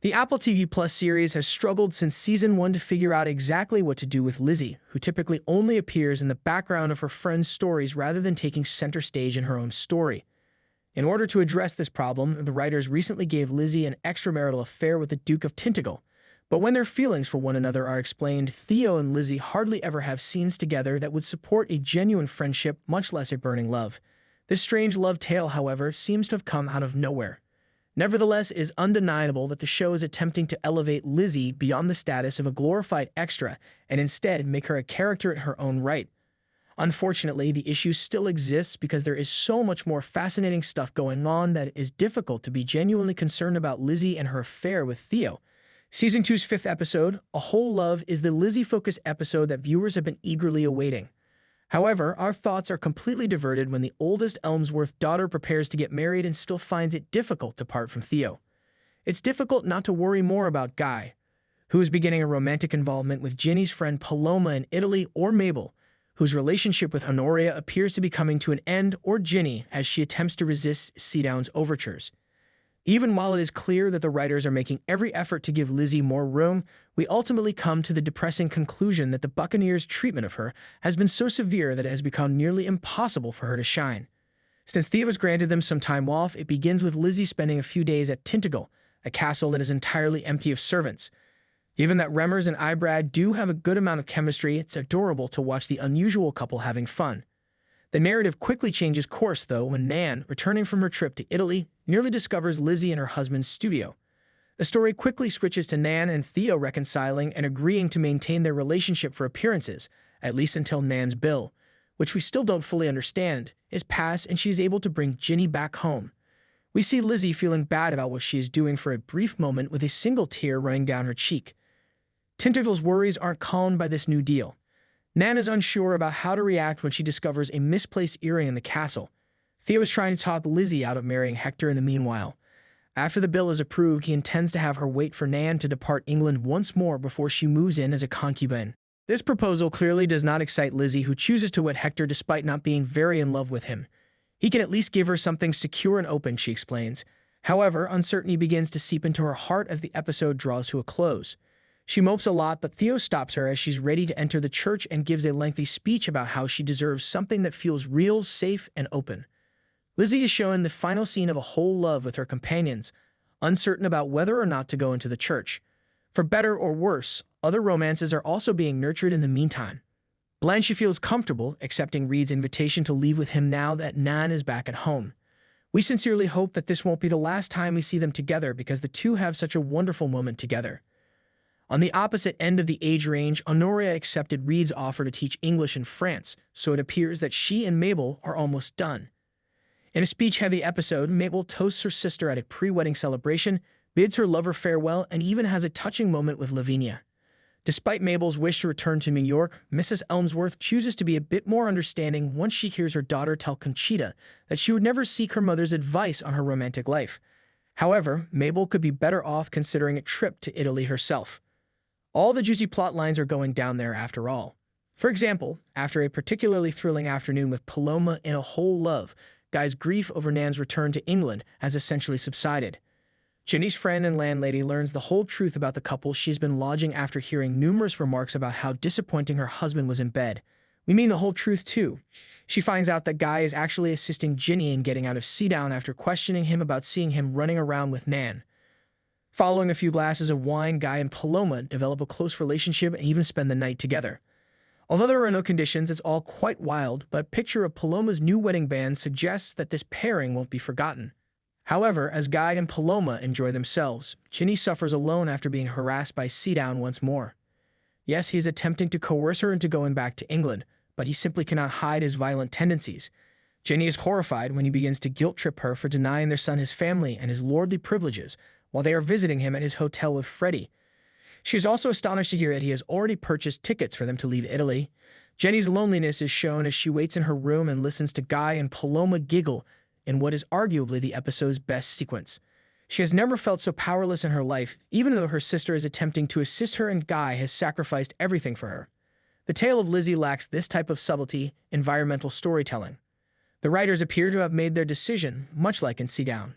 The Apple TV Plus series has struggled since season 1 to figure out exactly what to do with Lizzie, who typically only appears in the background of her friends' stories rather than taking center stage in her own story. In order to address this problem, the writers recently gave Lizzie an extramarital affair with the Duke of Tintagel. But when their feelings for one another are explained, Theo and Lizzie hardly ever have scenes together that would support a genuine friendship, much less a burning love. This strange love tale, however, seems to have come out of nowhere. Nevertheless, it is undeniable that the show is attempting to elevate Lizzie beyond the status of a glorified extra and instead make her a character in her own right. Unfortunately, the issue still exists because there is so much more fascinating stuff going on that it is difficult to be genuinely concerned about Lizzie and her affair with Theo. Season 2's 5th episode, A Whole Love, is the Lizzie-focused episode that viewers have been eagerly awaiting. However, our thoughts are completely diverted when the oldest Elmsworth daughter prepares to get married and still finds it difficult to part from Theo. It's difficult not to worry more about Guy, who is beginning a romantic involvement with Ginny's friend Paloma in Italy, or Mabel, whose relationship with Honoria appears to be coming to an end, or Ginny as she attempts to resist Seadown's overtures. Even while it is clear that the writers are making every effort to give Lizzie more room, we ultimately come to the depressing conclusion that the Buccaneers' treatment of her has been so severe that it has become nearly impossible for her to shine. Since Theo has granted them some time off, it begins with Lizzie spending a few days at Tintagel, a castle that is entirely empty of servants. Given that Remmers and Ibrad do have a good amount of chemistry, it's adorable to watch the unusual couple having fun. The narrative quickly changes course, though, when Nan, returning from her trip to Italy, nearly discovers Lizzie in her husband's studio. The story quickly switches to Nan and Theo reconciling and agreeing to maintain their relationship for appearances, at least until Nan's bill, which we still don't fully understand, is passed and she is able to bring Ginny back home. We see Lizzie feeling bad about what she is doing for a brief moment with a single tear running down her cheek. Tintagel's worries aren't calmed by this new deal. Nan is unsure about how to react when she discovers a misplaced earring in the castle. Theo is trying to talk Lizzie out of marrying Hector in the meanwhile. After the bill is approved, he intends to have her wait for Nan to depart England once more before she moves in as a concubine. This proposal clearly does not excite Lizzie, who chooses to wed Hector despite not being very in love with him. He can at least give her something secure and open, she explains. However, uncertainty begins to seep into her heart as the episode draws to a close. She mopes a lot, but Theo stops her as she's ready to enter the church and gives a lengthy speech about how she deserves something that feels real, safe, and open. Lizzie is shown the final scene of A Whole Love with her companions, uncertain about whether or not to go into the church. For better or worse, other romances are also being nurtured in the meantime. Blanche feels comfortable accepting Reed's invitation to leave with him now that Nan is back at home. We sincerely hope that this won't be the last time we see them together because the two have such a wonderful moment together. On the opposite end of the age range, Honoria accepted Reed's offer to teach English in France, so it appears that she and Mabel are almost done. In a speech-heavy episode, Mabel toasts her sister at a pre-wedding celebration, bids her lover farewell, and even has a touching moment with Lavinia. Despite Mabel's wish to return to New York, Mrs. Elmsworth chooses to be a bit more understanding once she hears her daughter tell Conchita that she would never seek her mother's advice on her romantic life. However, Mabel could be better off considering a trip to Italy herself. All the juicy plot lines are going down there after all. For example, after a particularly thrilling afternoon with Paloma in A Whole Love, Guy's grief over Nan's return to England has essentially subsided. Ginny's friend and landlady learns the whole truth about the couple she's been lodging after hearing numerous remarks about how disappointing her husband was in bed. We mean the whole truth too. She finds out that Guy is actually assisting Ginny in getting out of Seadown after questioning him about seeing him running around with Nan. Following a few glasses of wine, Guy and Paloma develop a close relationship and even spend the night together. Although there are no conditions, it's all quite wild, but a picture of Paloma's new wedding band suggests that this pairing won't be forgotten. However, as Guy and Paloma enjoy themselves, Ginny suffers alone after being harassed by Seadown once more. Yes, he is attempting to coerce her into going back to England, but he simply cannot hide his violent tendencies. Ginny is horrified when he begins to guilt-trip her for denying their son his family and his lordly privileges while they are visiting him at his hotel with Freddie. She is also astonished to hear that he has already purchased tickets for them to leave Italy. Jenny's loneliness is shown as she waits in her room and listens to Guy and Paloma giggle in what is arguably the episode's best sequence. She has never felt so powerless in her life, even though her sister is attempting to assist her and Guy has sacrificed everything for her. The tale of Lizzie lacks this type of subtlety, environmental storytelling. The writers appear to have made their decision, much like in Seadown.